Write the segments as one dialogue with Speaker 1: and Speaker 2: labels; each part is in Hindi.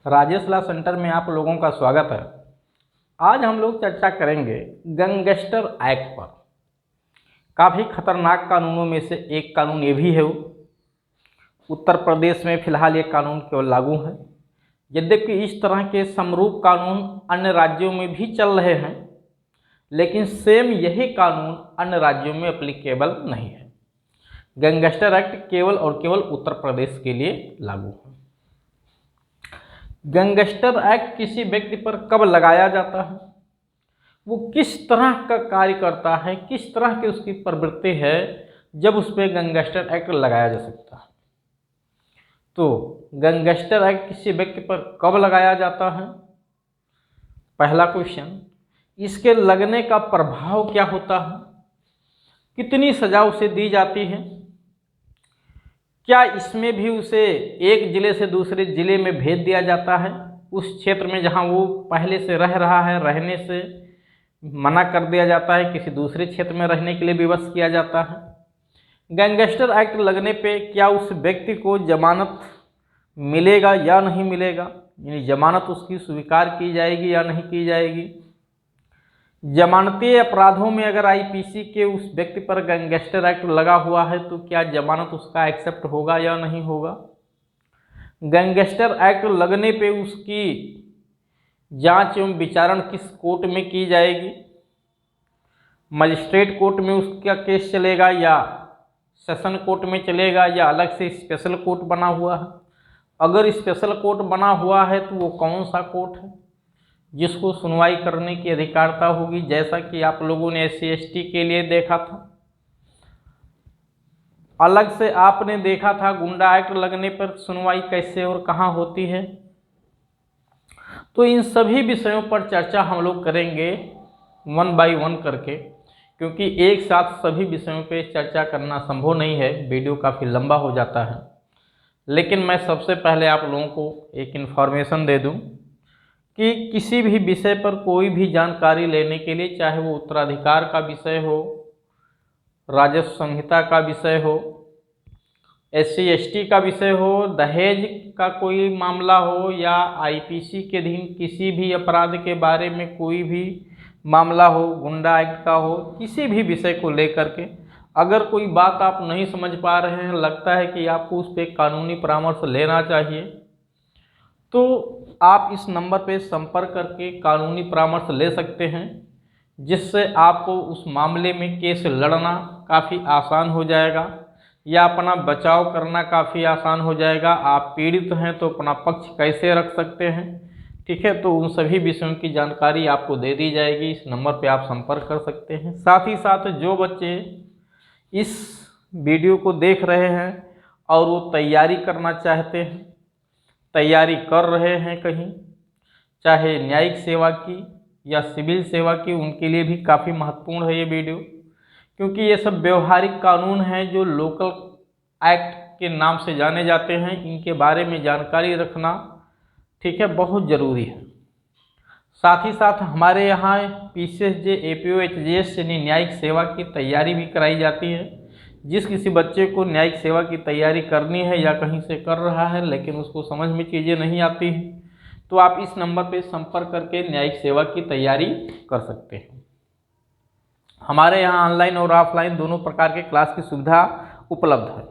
Speaker 1: राजेश लॉ सेंटर में आप लोगों का स्वागत है। आज हम लोग चर्चा करेंगे गैंगस्टर एक्ट पर। काफ़ी खतरनाक कानूनों में से एक कानून ये भी है। उत्तर प्रदेश में फिलहाल ये कानून केवल लागू है, यद्यपि इस तरह के समरूप कानून अन्य राज्यों में भी चल रहे हैं, लेकिन सेम यही कानून अन्य राज्यों में एप्लीकेबल नहीं है। गैंगस्टर एक्ट केवल और केवल उत्तर प्रदेश के लिए लागू है। गैंगस्टर एक्ट किसी व्यक्ति पर कब लगाया जाता है, वो किस तरह का कार्य करता है, किस तरह की उसकी प्रवृत्ति है, जब उस पर गैंगस्टर एक्ट लगाया जा सकता है। तो गैंगस्टर एक्ट किसी व्यक्ति पर कब लगाया जाता है? पहला क्वेश्चन, इसके लगने का प्रभाव क्या होता है, कितनी सजा उसे दी जाती है, क्या इसमें भी उसे एक ज़िले से दूसरे ज़िले में भेज दिया जाता है, उस क्षेत्र में जहां वो पहले से रह रहा है रहने से मना कर दिया जाता है, किसी दूसरे क्षेत्र में रहने के लिए विवश किया जाता है। गैंगस्टर एक्ट लगने पे क्या उस व्यक्ति को जमानत मिलेगा या नहीं मिलेगा, यानी जमानत उसकी स्वीकार की जाएगी या नहीं की जाएगी। जमानती अपराधों में अगर आईपीसी के उस व्यक्ति पर गैंगस्टर एक्ट लगा हुआ है तो क्या जमानत उसका एक्सेप्ट होगा या नहीं होगा। गैंगस्टर एक्ट लगने पे उसकी जांच एवं विचारण किस कोर्ट में की जाएगी, मजिस्ट्रेट कोर्ट में उसका केस चलेगा या सेशन कोर्ट में चलेगा या अलग से स्पेशल कोर्ट बना हुआ है। अगर स्पेशल कोर्ट बना हुआ है तो वो कौन सा कोर्ट है जिसको सुनवाई करने की अधिकारता होगी, जैसा कि आप लोगों ने SC/ST के लिए देखा था। अलग से आपने देखा था गुंडा एक्ट लगने पर सुनवाई कैसे और कहाँ होती है। तो इन सभी विषयों पर चर्चा हम लोग करेंगे 1 बाय 1 करके, क्योंकि एक साथ सभी विषयों पे चर्चा करना संभव नहीं है, वीडियो काफ़ी लंबा हो जाता है। लेकिन मैं सबसे पहले आप लोगों को एक इन्फॉर्मेशन दे दूं कि किसी भी विषय पर कोई भी जानकारी लेने के लिए, चाहे वो उत्तराधिकार का विषय हो, राजस्व संहिता का विषय हो, SC/ST का विषय हो, दहेज का कोई मामला हो या आईपीसी के अधीन किसी भी अपराध के बारे में कोई भी मामला हो, गुंडा एक्ट का हो, किसी भी विषय को लेकर के अगर कोई बात आप नहीं समझ पा रहे हैं, लगता है कि आपको उस पर कानूनी परामर्श लेना चाहिए, तो आप इस नंबर पे संपर्क करके कानूनी परामर्श ले सकते हैं, जिससे आपको उस मामले में केस लड़ना काफ़ी आसान हो जाएगा या अपना बचाव करना काफ़ी आसान हो जाएगा। आप पीड़ित हैं तो अपना पक्ष कैसे रख सकते हैं, ठीक है। तो उन सभी विषयों की जानकारी आपको दे दी जाएगी, इस नंबर पे आप संपर्क कर सकते हैं। साथ ही साथ जो बच्चे इस वीडियो को देख रहे हैं और वो तैयारी करना चाहते हैं, तैयारी कर रहे हैं कहीं, चाहे न्यायिक सेवा की या सिविल सेवा की, उनके लिए भी काफ़ी महत्वपूर्ण है ये वीडियो, क्योंकि ये सब व्यवहारिक कानून हैं जो लोकल एक्ट के नाम से जाने जाते हैं। इनके बारे में जानकारी रखना, ठीक है, बहुत ज़रूरी है। साथ ही साथ हमारे यहाँ PCSJ APO HGS यानी न्यायिक सेवा की तैयारी भी कराई जाती है। जिस किसी बच्चे को न्यायिक सेवा की तैयारी करनी है या कहीं से कर रहा है लेकिन उसको समझ में चीज़ें नहीं आती हैं, तो आप इस नंबर पे संपर्क करके न्यायिक सेवा की तैयारी कर सकते हैं। हमारे यहाँ ऑनलाइन और ऑफलाइन दोनों प्रकार के क्लास की सुविधा उपलब्ध है।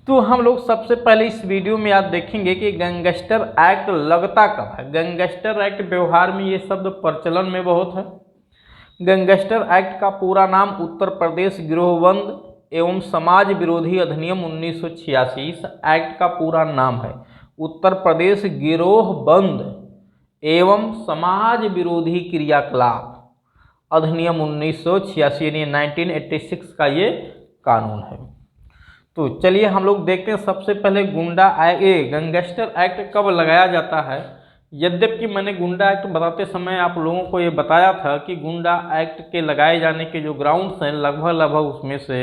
Speaker 1: तो हम लोग सबसे पहले इस वीडियो में आप देखेंगे कि गैंगस्टर एक्ट लगता कब है। गैंगस्टर एक्ट व्यवहार में ये शब्द प्रचलन में बहुत है। गैंगस्टर एक्ट का पूरा नाम उत्तर प्रदेश गिरोहबंद एवं समाज विरोधी अधिनियम 1986, इस एक्ट का पूरा नाम है उत्तर प्रदेश गिरोहबंद एवं समाज विरोधी क्रियाकलाप अधिनियम 1986 यानी 1986 का ये कानून है। तो चलिए हम लोग देखते हैं सबसे पहले गैंगस्टर एक्ट कब लगाया जाता है। यद्यपि मैंने गुंडा एक्ट बताते समय आप लोगों को ये बताया था कि गुंडा एक्ट के लगाए जाने के जो ग्राउंड्स हैं लगभग उसमें से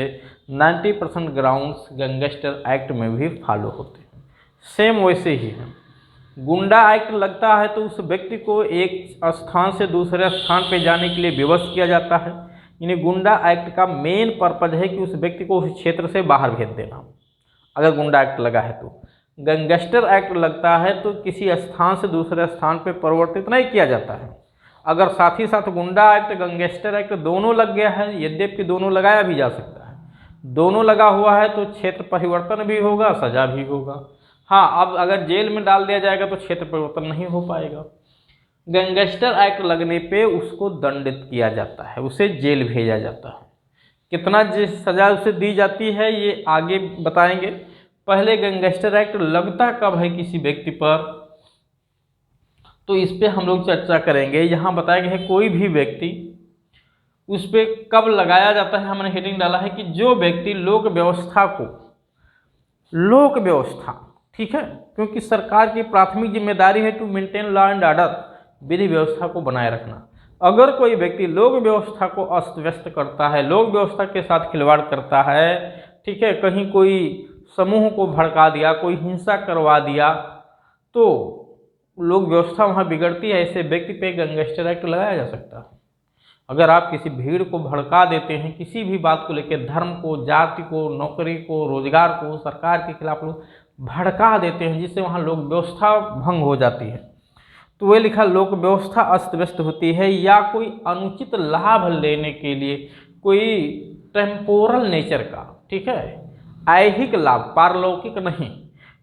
Speaker 1: 90% ग्राउंड्स गैंगस्टर एक्ट में भी फॉलो होते हैं। सेम वैसे ही है, गुंडा एक्ट लगता है तो उस व्यक्ति को एक स्थान से दूसरे स्थान पे जाने के लिए विवश किया जाता है। यानी गुंडा एक्ट का मेन पर्पज है कि उस व्यक्ति को उस क्षेत्र से बाहर भेज देना, अगर गुंडा एक्ट लगा है तो। गैंगस्टर एक्ट लगता है तो किसी स्थान से दूसरे स्थान पे परिवर्तित नहीं किया जाता है। अगर साथ ही साथ गुंडा एक्ट, गैंगस्टर एक्ट दोनों लग गया है, यद्यपि दोनों लगाया भी जा सकता है, दोनों लगा हुआ है तो क्षेत्र परिवर्तन भी होगा, सजा भी होगा। हाँ, अब अगर जेल में डाल दिया जाएगा तो क्षेत्र परिवर्तन नहीं हो पाएगा। गैंगस्टर एक्ट लगने पे उसको दंडित किया जाता है, उसे जेल भेजा जाता है। कितना सजा उसे दी जाती है ये आगे बताएंगे। पहले गैंगस्टर एक्ट लगता कब है किसी व्यक्ति पर, तो इस पे हम लोग चर्चा करेंगे। यहाँ बताया गया है कोई भी व्यक्ति, उस पर कब लगाया जाता है। हमने हेडिंग डाला है कि जो व्यक्ति लोक व्यवस्था, ठीक है, क्योंकि सरकार की प्राथमिक जिम्मेदारी है to maintain law and order, विधि व्यवस्था को बनाए रखना। अगर कोई व्यक्ति लोक व्यवस्था को अस्त व्यस्त करता है, लोक व्यवस्था के साथ खिलवाड़ करता है, ठीक है, कहीं कोई समूह को भड़का दिया, कोई हिंसा करवा दिया, तो लोक व्यवस्था वहाँ बिगड़ती है, ऐसे व्यक्ति पे गैंगस्टर एक्ट लगाया जा सकता है। अगर आप किसी भीड़ को भड़का देते हैं, किसी भी बात को लेकर, धर्म को, जाति को, नौकरी को, रोजगार को, सरकार के खिलाफ लोग भड़का देते हैं, जिससे वहाँ लोक व्यवस्था भंग हो जाती है, तो वह लिखा लोक व्यवस्था अस्त व्यस्त होती है, या कोई अनुचित लाभ लेने के लिए, कोई टेम्पोरल नेचर का, ठीक है, ऐहिक लाभ, पारलौकिक नहीं,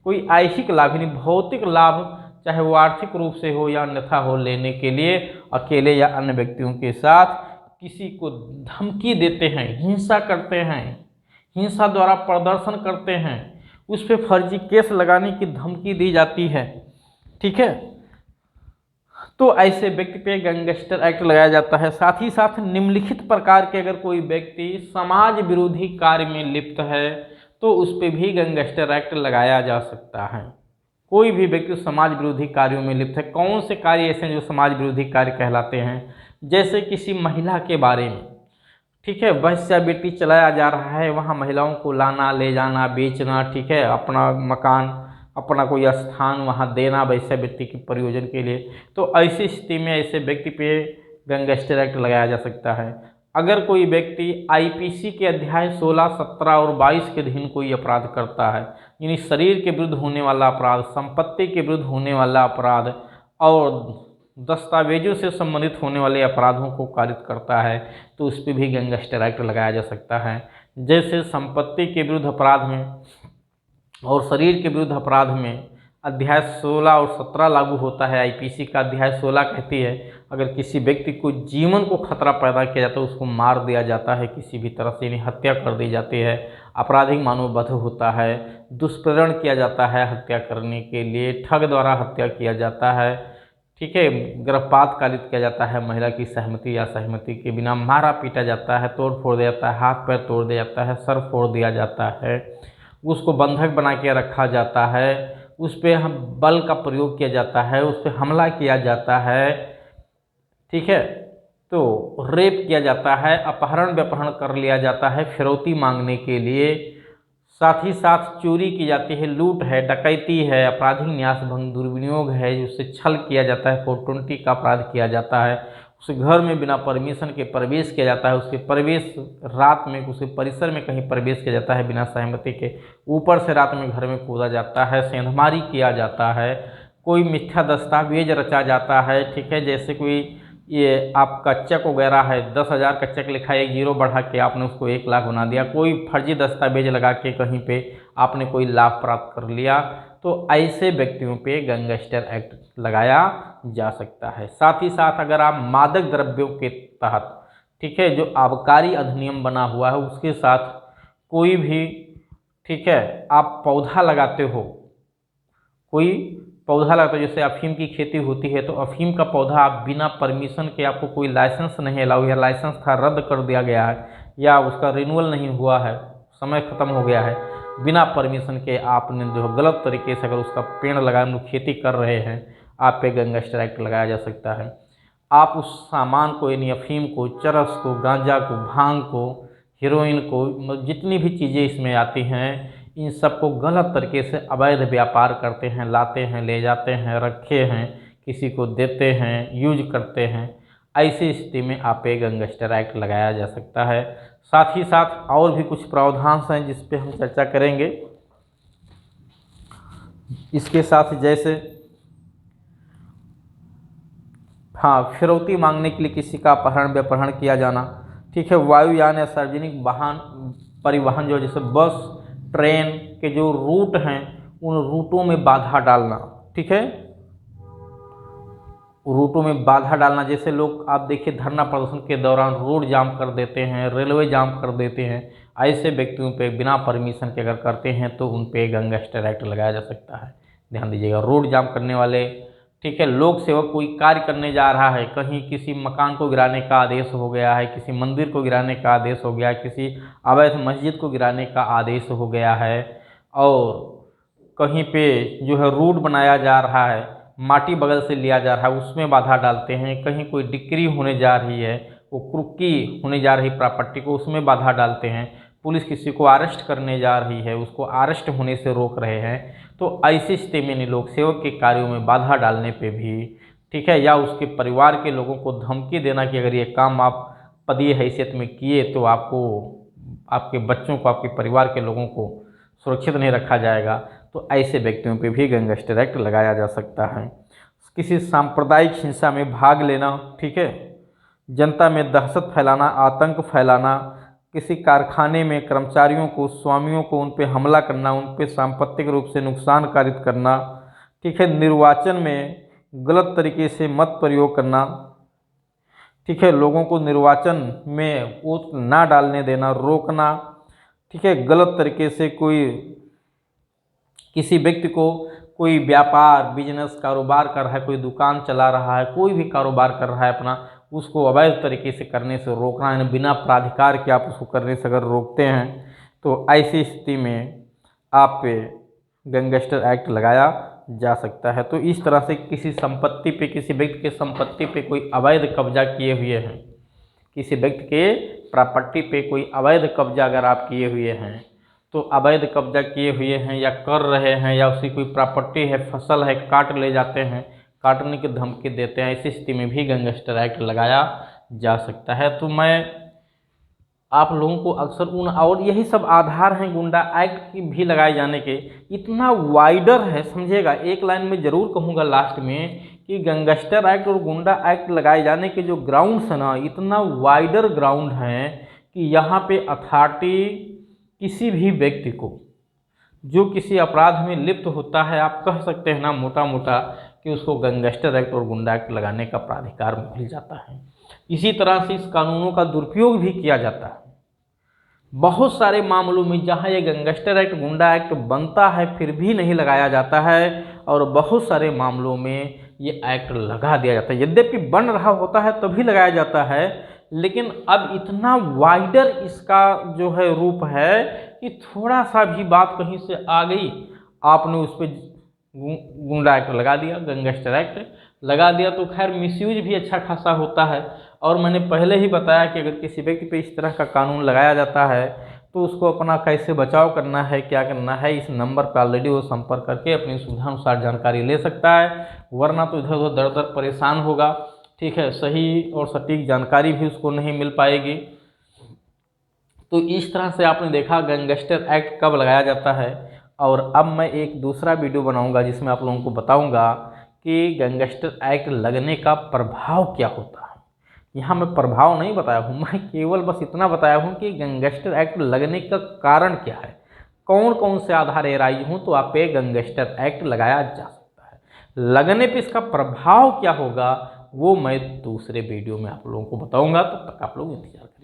Speaker 1: कोई ऐहिक लाभ यानी भौतिक लाभ, चाहे वो आर्थिक रूप से हो या अन्यथा हो, लेने के लिए अकेले या अन्य व्यक्तियों के साथ किसी को धमकी देते हैं, हिंसा करते हैं, हिंसा द्वारा प्रदर्शन करते हैं, उस पर फर्जी केस लगाने की धमकी दी जाती है, ठीक है, तो ऐसे व्यक्ति पे गैंगस्टर एक्ट लगाया जाता है। साथ ही साथ निम्नलिखित प्रकार के अगर कोई व्यक्ति समाज विरोधी कार्य में लिप्त है तो उस पर भी गैंगस्टर एक्ट लगाया जा सकता है। कोई भी व्यक्ति समाज विरोधी कार्यों में लिप्त है, कौन से कार्य ऐसे हैं जो समाज विरोधी कार्य कहलाते हैं, जैसे किसी महिला के बारे में, ठीक है, वेश्यावृत्ति चलाया जा रहा है, वहाँ महिलाओं को लाना, ले जाना, बेचना, ठीक है, अपना मकान, अपना कोई स्थान वहाँ देना वेश्यावृत्ति के प्रयोजन के लिए, तो ऐसी स्थिति में ऐसे व्यक्ति पे गैंगस्टर एक्ट लगाया जा सकता है। अगर कोई व्यक्ति आईपीसी के अध्याय 16, 17 और 22 के अधीन कोई अपराध करता है, यानी शरीर के विरुद्ध होने वाला अपराध, संपत्ति के विरुद्ध होने वाला अपराध और दस्तावेजों से संबंधित होने वाले अपराधों को कारित करता है, तो उस पर भी गैंगस्टर एक्ट लगाया जा सकता है। जैसे संपत्ति के विरुद्ध अपराध में और शरीर के विरुद्ध अपराध में अध्याय 16 और 17 लागू होता है। आईपीसी का अध्याय 16 कहती है अगर किसी व्यक्ति को जीवन को खतरा पैदा किया जाता है, उसको मार दिया जाता है किसी भी तरह से, यानी हत्या कर दी जाती है, आपराधिक मानववध होता है, दुष्प्रेरण किया जाता है हत्या करने के लिए, ठग द्वारा हत्या किया जाता है, ठीक है, गर्भपात कालित किया जाता है, महिला की सहमति या सहमति के बिना मारा पीटा जाता है, तोड़ फोड़ दिया जाता है, हाथ पैर तोड़ दिया जाता है, सर फोड़ दिया जाता है, उसको बंधक बना के रखा जाता है, उस पर हम बल का प्रयोग किया जाता है, उस पर हमला किया जाता है, ठीक है, तो रेप किया जाता है, अपहरण व्यपहरण कर लिया जाता है फिरौती मांगने के लिए, साथ ही साथ चोरी की जाती है, लूट है, डकैती है, आपराधिक न्यास भंग, दुर्विनियोग है, जिससे छल किया जाता है, 420 का अपराध किया जाता है, उस घर में बिना परमिशन के प्रवेश किया जाता है, उसके प्रवेश रात में उसके परिसर में कहीं प्रवेश किया जाता है बिना सहमति के, ऊपर से रात में घर में कूदा जाता है, सेंधमारी किया जाता है, कोई मिथ्या दस्तावेज रचा जाता है, ठीक है, जैसे कोई ये आपका चेक वगैरह है, 10,000 का चेक लिखा है, 1 जीरो बढ़ा के आपने उसको 1 लाख बना दिया, कोई फर्जी दस्तावेज लगा के कहीं पे आपने कोई लाभ प्राप्त कर लिया, तो ऐसे व्यक्तियों पे गैंगस्टर एक्ट लगाया जा सकता है। साथ ही साथ अगर आप मादक द्रव्यों के तहत, ठीक है, जो आबकारी अधिनियम बना हुआ है उसके साथ कोई भी, ठीक है, आप पौधा लगाते हो, कोई पौधा लगाते हो, जैसे अफीम की खेती होती है तो अफीम का पौधा आप बिना परमिशन के, आपको कोई लाइसेंस नहीं अलाउ, या लाइसेंस था रद्द कर दिया गया है या उसका रिन्यूअल नहीं हुआ है, समय ख़त्म हो गया है, बिना परमिशन के आपने जो गलत तरीके से अगर उसका पेड़ लगाए खेती कर रहे हैं, आप पे गैंगस्टर एक्ट लगाया जा सकता है। आप उस सामान को, यानी अफीम को, चरस को, गांजा को, भांग को, हीरोइन को, जितनी भी चीज़ें इसमें आती हैं, इन सबको गलत तरीके से अवैध व्यापार करते हैं, लाते हैं, ले जाते हैं, रखे हैं, किसी को देते हैं, यूज करते हैं, ऐसी स्थिति में आप पे गैंगस्टर एक्ट लगाया जा सकता है। साथ ही साथ और भी कुछ प्रावधान हैं जिस पे हम चर्चा करेंगे। इसके साथ जैसे हाँ, फिरौती मांगने के लिए किसी का अपहरण व्यपहरण किया जाना, ठीक है। वायुयान या सार्वजनिक वाहन परिवहन जो जैसे बस ट्रेन के जो रूट हैं उन रूटों में बाधा डालना, ठीक है। रूटों में बाधा डालना, जैसे लोग आप देखिए धरना प्रदर्शन के दौरान रोड जाम कर देते हैं, रेलवे जाम कर देते हैं, ऐसे व्यक्तियों पे बिना परमिशन के अगर करते हैं तो उन पे गैंगस्टर एक्ट लगाया जा सकता है। ध्यान दीजिएगा, रोड जाम करने वाले, ठीक है। लोक सेवक कोई कार्य करने जा रहा है, कहीं किसी मकान को गिराने का आदेश हो गया है, किसी मंदिर को गिराने का आदेश हो गया है, किसी अवैध मस्जिद को गिराने का आदेश हो गया है, और कहीं पे जो है रोड बनाया जा रहा है, माटी बगल से लिया जा रहा है, उसमें बाधा डालते हैं। कहीं कोई डिक्री होने जा रही है, वो कुर्की होने जा रही प्रॉपर्टी को, उसमें बाधा डालते हैं। पुलिस किसी को अरेस्ट करने जा रही है, उसको अरेस्ट होने से रोक रहे हैं, तो ऐसी स्थिति में लोक सेवक के कार्यों में बाधा डालने पे भी, ठीक है, या उसके परिवार के लोगों को धमकी देना कि अगर ये काम आप पदीय हैसियत में किए तो आपको, आपके बच्चों को, आपके परिवार के लोगों को सुरक्षित नहीं रखा जाएगा, तो ऐसे व्यक्तियों पे भी गैंगस्टर एक्ट लगाया जा सकता है। किसी सांप्रदायिक हिंसा में भाग लेना, ठीक है, जनता में दहशत फैलाना, आतंक फैलाना, किसी कारखाने में कर्मचारियों को, स्वामियों को, उन पे हमला करना, उन पे सांपत्तिक रूप से नुकसान कारित करना, ठीक है, निर्वाचन में गलत तरीके से मत प्रयोग करना, ठीक है, लोगों को निर्वाचन में वोट ना डालने देना, रोकना, ठीक है, गलत तरीके से कोई किसी व्यक्ति को कोई व्यापार बिजनेस कारोबार कर रहा है, कोई दुकान चला रहा है, कोई भी कारोबार कर रहा है अपना, उसको अवैध तरीके से करने से रोकना, यानी बिना प्राधिकार के आप उसको करने से अगर रोकते हैं तो ऐसी स्थिति में आप पे गैंगस्टर एक्ट लगाया जा सकता है। तो इस तरह से किसी संपत्ति पे, किसी व्यक्ति के संपत्ति पे कोई अवैध कब्जा किए हुए हैं, किसी व्यक्ति के प्रॉपर्टी पे कोई अवैध कब्जा अगर आप किए हुए हैं, तो अवैध कब्जा किए हुए हैं या कर रहे हैं, या उसकी कोई प्रॉपर्टी है, फसल है, काट ले जाते हैं, काटने की धमकी देते हैं, ऐसी स्थिति में भी गैंगस्टर एक्ट लगाया जा सकता है। तो मैं आप लोगों को अक्सर उन, और यही सब आधार हैं गुंडा एक्ट की भी लगाए जाने के। इतना वाइडर है, समझिएगा, एक लाइन में ज़रूर कहूँगा लास्ट में कि गैंगस्टर एक्ट और गुंडा एक्ट लगाए जाने के जो ग्राउंड्स हैं ना, इतना वाइडर ग्राउंड हैं कि यहाँ पे अथॉरिटी किसी भी व्यक्ति को जो किसी अपराध में लिप्त होता है, आप कह सकते हैं ना मोटा मोटा कि उसको गैंगस्टर एक्ट और गुंडा एक्ट लगाने का प्राधिकार मिल जाता है। इसी तरह से इस कानूनों का दुरुपयोग भी किया जाता है बहुत सारे मामलों में, जहां ये गैंगस्टर एक्ट गुंडा एक्ट बनता है फिर भी नहीं लगाया जाता है, और बहुत सारे मामलों में ये एक्ट लगा दिया जाता है। यद्यपि बन रहा होता है तभी लगाया जाता है, लेकिन अब इतना वाइडर इसका जो है रूप है कि थोड़ा सा भी बात कहीं से आ गई, आपने उस पर गुंडा एक्ट लगा दिया, गैंगस्टर एक्ट लगा दिया, तो खैर मिसयूज भी अच्छा खासा होता है। और मैंने पहले ही बताया कि अगर किसी व्यक्ति पे इस तरह का कानून लगाया जाता है तो उसको अपना कैसे बचाव करना है, क्या करना है, इस नंबर पर ऑलरेडी वो संपर्क करके अपनी सुविधानुसार जानकारी ले सकता है, वरना तो इधर उधर दर दर परेशान होगा, ठीक है, सही और सटीक जानकारी भी उसको नहीं मिल पाएगी। तो इस तरह से आपने देखा गैंगस्टर एक्ट कब लगाया जाता है। और अब मैं एक दूसरा वीडियो बनाऊंगा जिसमें आप लोगों को बताऊंगा कि गैंगस्टर एक्ट लगने का प्रभाव क्या होता है। यहाँ मैं प्रभाव नहीं बताया हूँ, मैं केवल बस इतना बताया हूँ कि गैंगस्टर एक्ट लगने का कारण क्या है, कौन कौन से आधार एराइज हों तो आप पे गैंगस्टर एक्ट लगाया जा सकता है। लगने पे इसका प्रभाव क्या होगा वो मैं दूसरे वीडियो में आप लोगों को बताऊंगा, तब तक आप लोग इंतजार करें।